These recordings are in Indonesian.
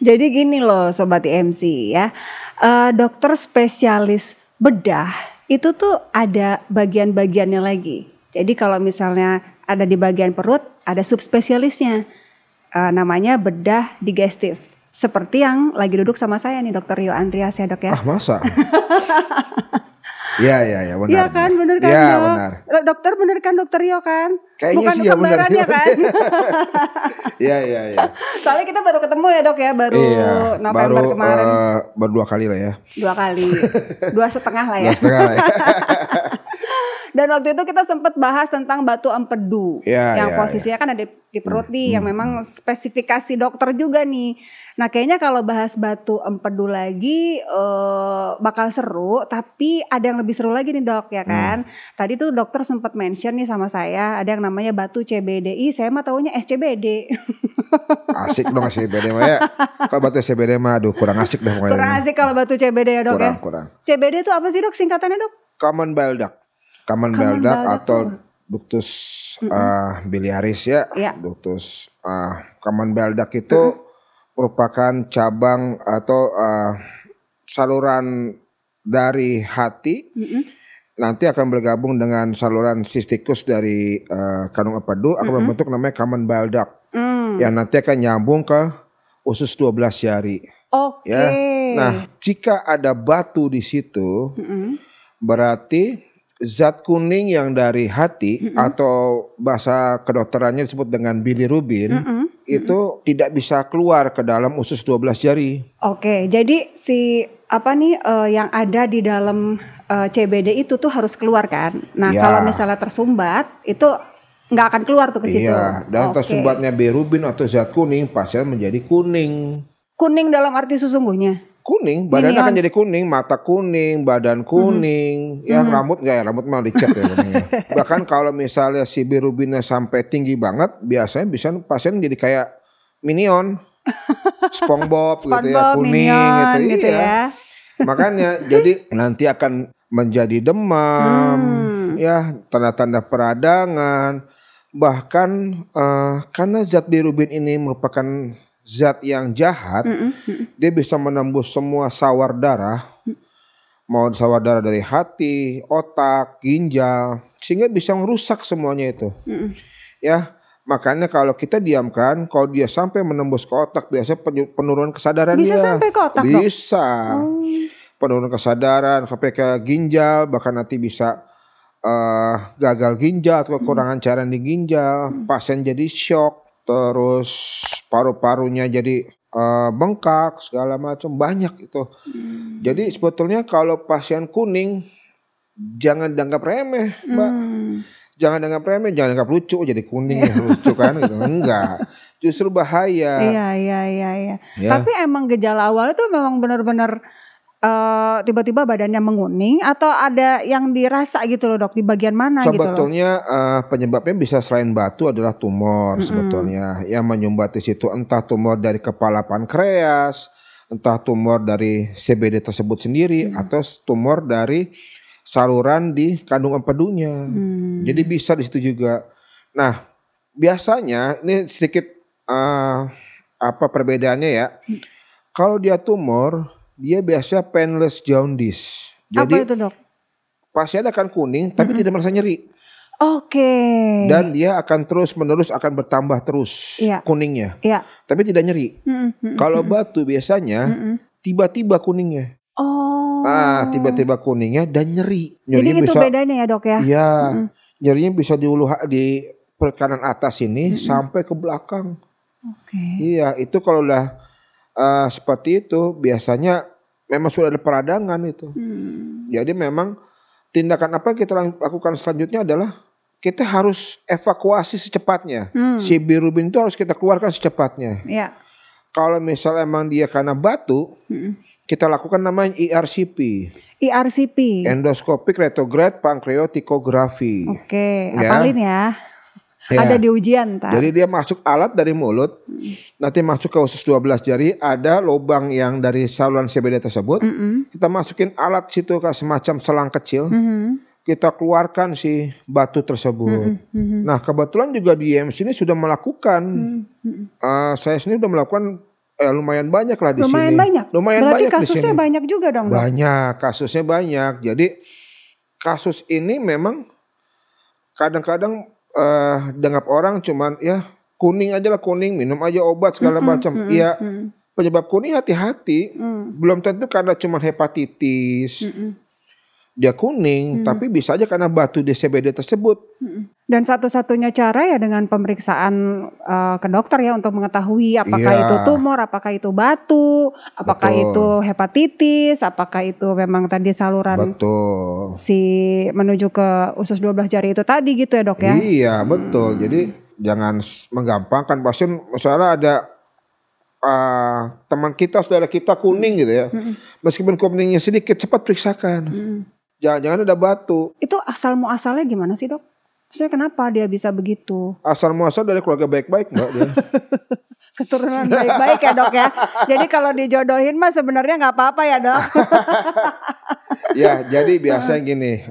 Jadi gini loh Sobat IMC ya, dokter spesialis bedah itu tuh ada bagian-bagiannya lagi. Jadi kalau misalnya ada di bagian perut, ada subspesialisnya, namanya bedah digestif. Seperti yang lagi duduk sama saya nih Dokter Rio Andreas ya dok ya. Ah masa? Iya benar. Iya kan bener kan ya, dok? Benar. Dokter bener kan Dokter Rio kan? Kayaknya bukan sih ya benar. kembarannya kan? Iya. Soalnya kita baru ketemu ya dok ya, baru November kemarin. Baru 2 kali lah ya. 2 kali, 2,5 lah ya. 2,5 lah ya. Dan waktu itu kita sempat bahas tentang batu empedu yang posisinya kan ada di perut nih, yang memang spesifikasi dokter juga nih. Nah kayaknya kalau bahas batu empedu lagi bakal seru, tapi ada yang lebih seru lagi nih dok ya kan. Tadi tuh dokter sempat mention nih sama saya, ada yang namanya batu CBD. Saya mah taunya SCBD. Asik dong SCBD mah ya. Kalau batu SCBD mah aduh kurang asik deh pokoknya. Kurang asik kalau batu CBD ya dok ya. Kurang. CBD itu apa sih dok singkatannya dok? Common bile duct. Common bile duct atau ductus biliaris ya. Ductus common bile duct itu merupakan cabang atau saluran dari hati. Nanti akan bergabung dengan saluran sistikus dari kandung empedu akan membentuk namanya common bile duct. Yang nanti akan nyambung ke usus 12 jari. Oke. Ya. Nah, jika ada batu di situ, berarti zat kuning yang dari hati atau bahasa kedokterannya disebut dengan bilirubin itu tidak bisa keluar ke dalam usus 12 jari. Oke, jadi si yang ada di dalam CBD itu tuh harus keluar kan. Nah, kalau misalnya tersumbat itu nggak akan keluar tuh ke situ. Iya, dan tersumbatnya bilirubin atau zat kuning, pasien menjadi kuning. Kuning dalam arti sesungguhnya? Kuning, badannya akan jadi kuning, mata kuning, badan kuning, ya rambut enggak ya, rambut mau dicat ya. Bahkan kalau misalnya si bilirubinnya sampai tinggi banget, biasanya bisa pasien jadi kayak Minion, SpongeBob gitu ya, kuning Minion, gitu ya. Makanya jadi nanti akan menjadi demam, ya tanda-tanda peradangan, bahkan karena zat bilirubin ini merupakan zat yang jahat, dia bisa menembus semua sawar darah, mau sawar darah dari hati, otak, ginjal, sehingga bisa merusak semuanya itu. Ya, makanya kalau kita diamkan, kalau dia sampai menembus ke otak, biasanya penurunan kesadaran bisa dia. Bisa sampai ke otak bisa. Penurunan kesadaran, sampai ke ginjal, bahkan nanti bisa gagal ginjal atau kekurangan cairan di ginjal, pasien jadi shock, terus paru-parunya jadi bengkak segala macam, banyak itu. Jadi sebetulnya kalau pasien kuning jangan dianggap remeh, Mbak. Jangan dianggap lucu jadi kuning lucu kan gitu. Enggak. Justru bahaya. Iya. Ya. Tapi emang gejala awal itu memang benar-benar tiba-tiba badannya menguning atau ada yang dirasa gitu loh dok, di bagian mana gitu loh? Sebetulnya penyebabnya bisa selain batu adalah tumor sebetulnya yang menyumbat di situ, entah tumor dari kepala pankreas, entah tumor dari CBD tersebut sendiri atau tumor dari saluran di kandung empedunya. Jadi bisa di situ juga. Nah, biasanya ini sedikit perbedaannya ya. Kalau dia tumor, dia biasa painless jaundice. Jadi, apa itu dok? Pasien akan kuning tapi tidak merasa nyeri. Oke. Dan dia akan terus-menerus akan bertambah terus kuningnya. Tapi tidak nyeri. Kalau batu biasanya tiba-tiba kuningnya. Tiba-tiba kuningnya dan nyeri. Jadi itu bedanya ya dok ya? Iya. Nyerinya bisa di perkanan atas ini sampai ke belakang. Iya, itu kalau udah seperti itu biasanya memang sudah ada peradangan itu. Jadi memang tindakan apa yang kita lakukan selanjutnya adalah kita harus evakuasi secepatnya. Si bilirubin itu harus kita keluarkan secepatnya. Kalau misalnya emang dia karena batu, kita lakukan namanya ERCP. Endoscopic retrograde pancreaticografi. Oke, apalin ya. Ada di ujian ntar. Jadi dia masuk alat dari mulut, nanti masuk ke usus 12 jari, ada lubang yang dari saluran CBD tersebut, kita masukin alat situ ke semacam selang kecil, kita keluarkan si batu tersebut. Nah kebetulan juga di IMC ini sudah melakukan, saya sendiri sudah melakukan lumayan banyak lah di sini. Lumayan banyak. Lumayan berarti banyak di sini. Kasusnya banyak juga dong. Banyak, kasusnya banyak. Jadi kasus ini memang kadang-kadang dengar orang cuman ya kuning aja lah, kuning, minum aja obat segala macam. Iya. Penyebab kuning hati-hati. Belum tentu karena cuman hepatitis. Dia kuning, tapi bisa aja karena batu di CBD tersebut. Dan satu-satunya cara ya dengan pemeriksaan ke dokter ya untuk mengetahui apakah itu tumor, apakah itu batu, apakah itu hepatitis, apakah itu memang tadi saluran si menuju ke usus 12 jari itu tadi gitu ya dok ya? Iya betul, jadi jangan menggampangkan pasien. Misalnya ada teman kita, saudara kita kuning gitu ya, meskipun kuningnya sedikit, cepat periksakan. Jangan-jangan ada batu. Itu asal muasalnya gimana sih dok? Maksudnya kenapa dia bisa begitu? Asal muasal dari keluarga baik-baik mbak dia. Keturunan baik-baik ya dok ya. Jadi kalau dijodohin mah sebenarnya nggak apa-apa ya dok. Ya jadi biasanya gini,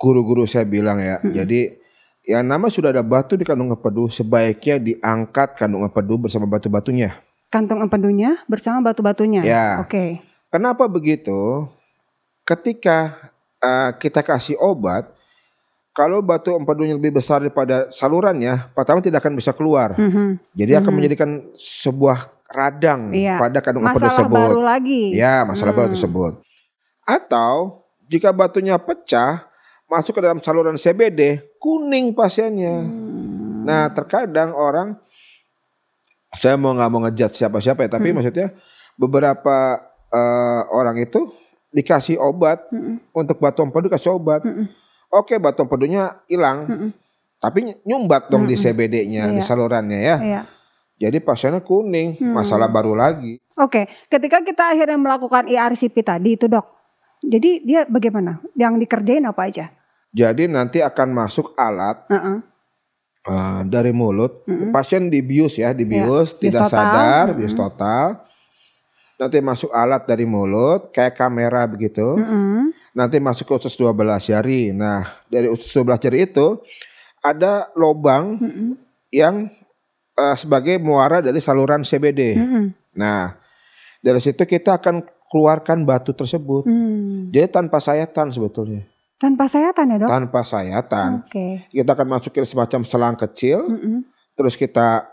guru-guru saya bilang ya. Jadi ya nama sudah ada batu di kandung empedu, sebaiknya diangkat kandung empedu bersama batu-batunya. Kantong empedunya bersama batu-batunya? Ya. Oke. Kenapa begitu? Ketika kita kasih obat, kalau batu empedunya lebih besar daripada salurannya, pertama tidak akan bisa keluar. Jadi akan menjadikan sebuah radang pada kandung empedu tersebut. Masalah baru lagi. Ya, masalah baru tersebut. Atau jika batunya pecah, masuk ke dalam saluran CBD, kuning pasiennya. Nah, terkadang orang, saya nggak mau ngejudge siapa-siapa ya, tapi maksudnya beberapa orang itu dikasih obat untuk batu empedu, kasih obat. Oke, batu empedunya hilang, tapi nyumbat dong di CBD-nya, di salurannya ya. Jadi pasiennya kuning, masalah baru lagi. Oke, ketika kita akhirnya melakukan ERCP tadi itu dok, jadi dia bagaimana? Yang dikerjain apa aja? Jadi nanti akan masuk alat dari mulut, pasien dibius ya, dibius tidak sadar, bius total. Nanti masuk alat dari mulut kayak kamera begitu. Nanti masuk ke usus 12 jari. Nah, dari usus 12 jari itu ada lubang yang sebagai muara dari saluran CBD. Nah, dari situ kita akan keluarkan batu tersebut. Jadi tanpa sayatan sebetulnya. Tanpa sayatan ya dok? Tanpa sayatan. Kita akan masukin semacam selang kecil. Terus kita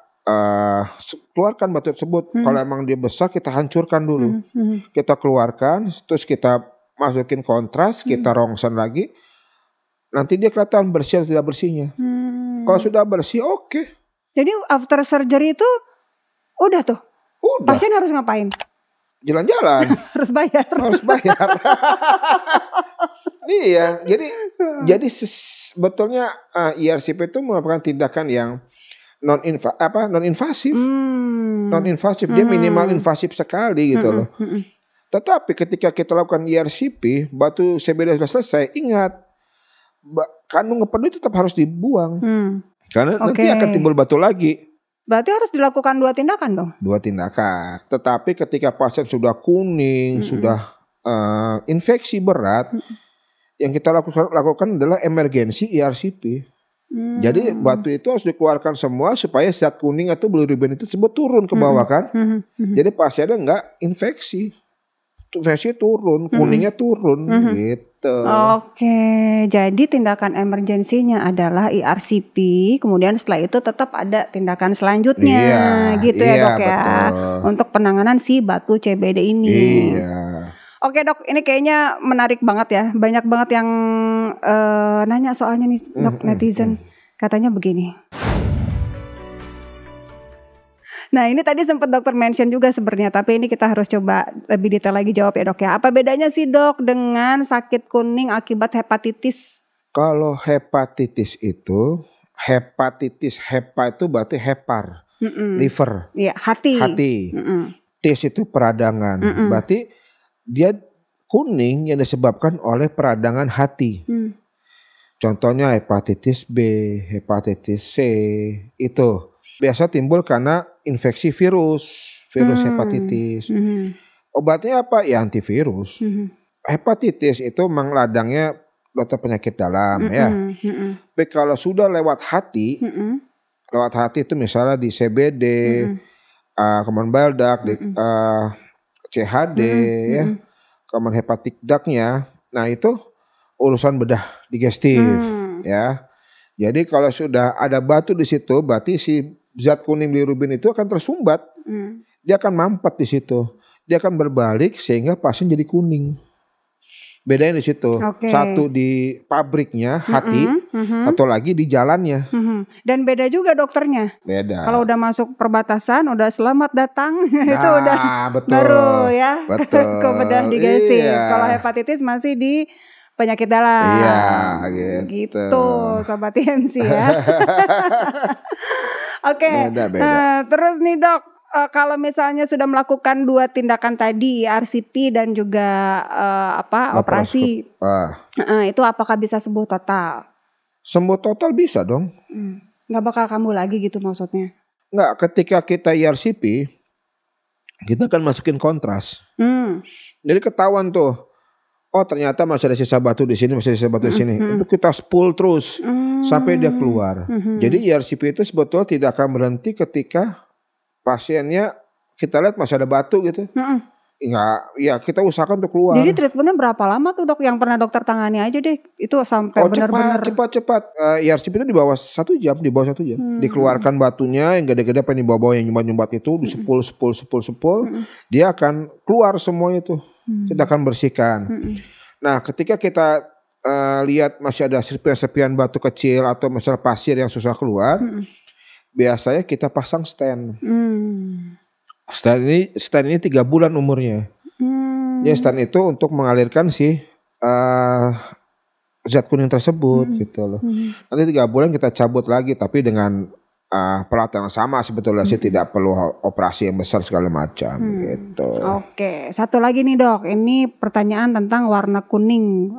keluarkan batu tersebut. Kalau emang dia besar kita hancurkan dulu. Kita keluarkan, terus kita masukin kontras, kita rongsen lagi. Nanti dia kelihatan bersih atau tidak bersihnya. Kalau sudah bersih oke. Jadi after surgery itu udah tuh. Pasien harus ngapain? Jalan-jalan. Harus bayar. Harus bayar. Iya, jadi sebetulnya ERCP itu merupakan tindakan yang non-invasif. Non-invasif, dia minimal invasif sekali gitu loh. Tetapi ketika kita lakukan ERCP, batu CBD sudah selesai, ingat kandung empedu itu tetap harus dibuang. Karena nanti akan timbul batu lagi. Berarti harus dilakukan 2 tindakan dong? 2 tindakan. Tetapi ketika pasien sudah kuning, sudah infeksi berat, yang kita lakukan adalah emergensi ERCP. Jadi batu itu harus dikeluarkan semua supaya zat kuning atau bilirubin itu tersebut turun ke bawah kan. Jadi pasiennya nggak infeksi. Infeksi turun, kuningnya turun gitu. Oke, jadi tindakan emergensinya adalah ERCP, kemudian setelah itu tetap ada tindakan selanjutnya gitu ya dok ya. Betul. Untuk penanganan si batu CBD ini. Iya. Oke dok, ini kayaknya menarik banget ya. Banyak banget yang nanya soalnya nih dok, netizen. Katanya begini. Nah ini tadi sempat dokter mention juga sebenarnya, tapi ini kita harus coba lebih detail lagi jawab ya dok ya. Apa bedanya sih dok dengan sakit kuning akibat hepatitis? Kalau hepatitis itu, hepa itu berarti hepar, liver. Iya, hati. Tis itu peradangan, berarti dia kuning yang disebabkan oleh peradangan hati. Contohnya hepatitis B, hepatitis C itu biasa timbul karena infeksi virus hepatitis. Obatnya apa? Ya antivirus. Hepatitis itu memang ladangnya dokter penyakit dalam ya. Tapi kalau sudah lewat hati itu misalnya di CBD, common bile duct, CHD, ya, common hepatic duct-nya. Nah itu urusan bedah digestif, ya. Jadi kalau sudah ada batu di situ, berarti si zat kuning bilirubin itu akan tersumbat. Dia akan mampet di situ. Dia akan berbalik sehingga pasien jadi kuning. Bedanya di situ. Satu di pabriknya hati, atau lagi di jalannya. Dan beda juga dokternya. Beda. Kalau udah masuk perbatasan, udah selamat datang, nah, itu udah betul. baru ya. Betul. Ke bedah digestif. Iya. Kalau hepatitis masih di penyakit dalam. Iya, gitu Sobat IMC ya. Oke. Terus nih dok, kalau misalnya sudah melakukan 2 tindakan tadi, RCP dan juga operasi, itu apakah bisa sembuh total? Sembuh total bisa dong. Nggak bakal kambuh lagi gitu maksudnya? Nggak, ketika kita RCP, kita akan masukin kontras. Jadi ketahuan tuh. Oh ternyata masih ada sisa batu di sini, masih ada sisa batu di sini. Itu kita spool terus sampai dia keluar. Jadi RCP itu sebetulnya tidak akan berhenti ketika pasiennya kita lihat masih ada batu gitu. Enggak, ya kita usahakan untuk keluar. Jadi treatmentnya berapa lama tuh dok? Yang pernah dokter tangani aja deh. Itu sampai benar-benar. Cepat. RCP itu di bawah 1 jam, Dikeluarkan batunya yang gede-gede apa yang di bawah yang nyumbat-nyumbat itu, disepul. Dia akan keluar semuanya tuh. Kita akan bersihkan. Nah ketika kita lihat masih ada serpian batu kecil atau misalnya pasir yang susah keluar, biasanya kita pasang stand. Stand ini 3 bulan umurnya. Ya stand itu untuk mengalirkan si zat kuning tersebut gitu loh. Nanti 3 bulan kita cabut lagi, tapi dengan peralatan yang sama sebetulnya sih, tidak perlu operasi yang besar segala macam gitu. Oke, satu lagi nih dok, ini pertanyaan tentang warna kuning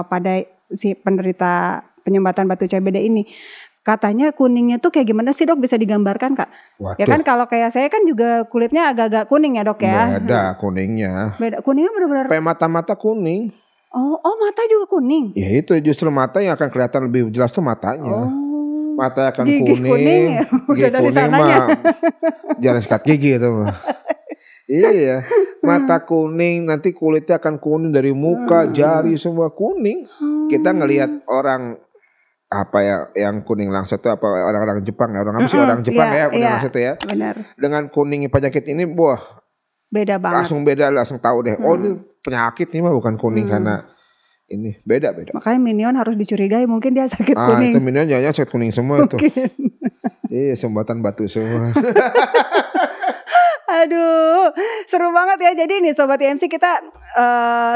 pada si penderita penyumbatan batu CBD ini. Katanya kuningnya tuh kayak gimana sih dok, bisa digambarkan kak? Waduh. Ya kan kalau kayak saya kan juga kulitnya agak-agak kuning ya dok ya. Beda kuningnya. Kuningnya benar-benar. Kayak mata-mata kuning. Oh mata juga kuning? Ya itu justru mata yang akan kelihatan lebih jelas tuh matanya. Mata akan gigi kuning ya? Gigi kuning mah jangan sikat gigi itu mah. Iya, mata kuning, nanti kulitnya akan kuning dari muka, jari semua kuning. Kita ngelihat orang apa ya yang kuning langsat itu apa orang-orang Jepang ya, orang apa sih orang Jepang ya kuning langsat itu ya. Benar. Dengan kuning penyakit ini, wah beda banget. Langsung tahu deh. Oh ini penyakit ini mah bukan kuning karena ini beda. Makanya Minion harus dicurigai, mungkin dia sakit kuning. Itu Minion jangan sakit kuning semua itu. Iya, sumbatan batu semua. Aduh, seru banget ya. Jadi nih Sobat IMC, kita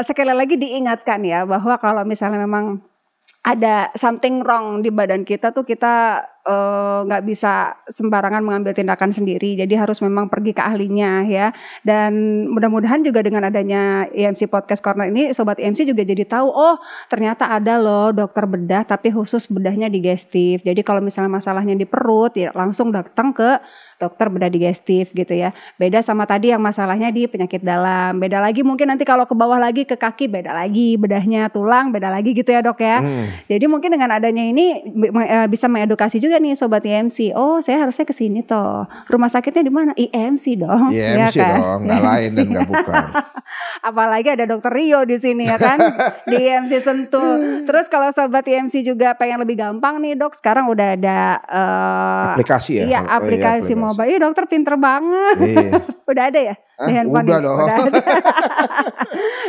sekali lagi diingatkan ya bahwa kalau misalnya memang ada something wrong di badan kita tuh, kita nggak bisa sembarangan mengambil tindakan sendiri. Jadi harus memang pergi ke ahlinya ya. Dan mudah-mudahan juga dengan adanya IMC Podcast Corner ini, Sobat IMC juga jadi tahu, oh ternyata ada loh dokter bedah tapi khusus bedahnya digestif. Jadi kalau misalnya masalahnya di perut ya langsung datang ke dokter bedah digestif gitu ya. Beda sama tadi yang masalahnya di penyakit dalam. Beda lagi mungkin nanti kalau ke bawah lagi ke kaki, beda lagi bedahnya, tulang beda lagi gitu ya dok ya. Jadi mungkin dengan adanya ini bisa mengedukasi juga nih Sobat IMC. Oh saya harusnya ke sini toh. Rumah sakitnya di mana? IMC dong. IMC ya kan? Dong, nggak lain dan nggak bukan. Apalagi ada dokter Rio di sini ya kan. Di IMC Sentul. Terus kalau Sobat IMC juga pengen lebih gampang nih dok, sekarang udah ada aplikasi ya. Iya aplikasi mobile. Iya dokter pinter banget. Iya. Udah ada ya? Di handphone udah dong. Udah ada.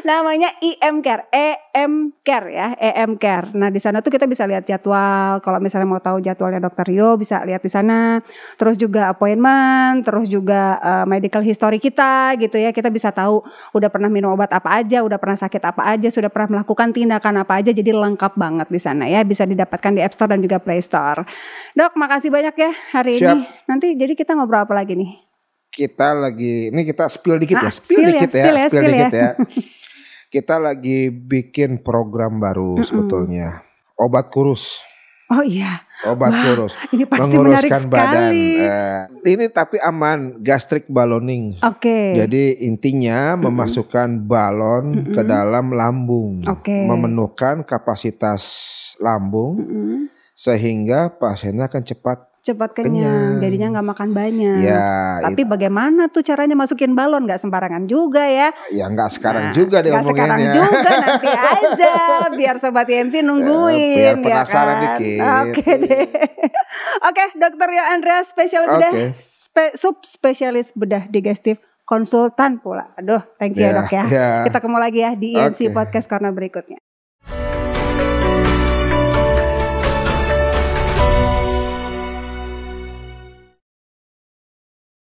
Namanya EM-Care, EM-Care ya, EM-Care. Nah di sana tuh kita bisa lihat jadwal. Kalau misalnya mau tahu jadwalnya dokter Rio bisa lihat di sana. Terus juga appointment, terus juga medical history kita gitu ya. Kita bisa tahu udah pernah minum obat apa aja, udah pernah sakit apa aja, sudah pernah melakukan tindakan apa aja. Jadi lengkap banget di sana ya. Bisa didapatkan di App Store dan juga Play Store. Dok, makasih banyak ya hari ini. Nanti jadi kita ngobrol apa lagi nih? Kita lagi, ini kita spill dikit ya. Spill dikit ya. Kita lagi bikin program baru sebetulnya. Obat kurus. Oh iya. Obat kurus. Ini pasti menguruskan badan. Ini tapi aman, gastric balloning. Oke. Jadi intinya memasukkan balon ke dalam lambung. Memenuhkan kapasitas lambung sehingga pasiennya akan cepat cepat kenyang. Jadinya nggak makan banyak. Ya, tapi bagaimana tuh caranya masukin balon? Nggak sembarangan juga ya. Ya nggak sekarang juga deh omonginnya. Nggak sekarang juga, nanti aja. Biar Sobat IMC nungguin. Biar penasaran dikit. Oke deh. Oke, Dokter Yoandra, spesialis bedah, subspesialis bedah digestif, konsultan pula. Aduh, thank you ya Dok ya. Kita ketemu lagi ya di IMC Podcast Corner berikutnya.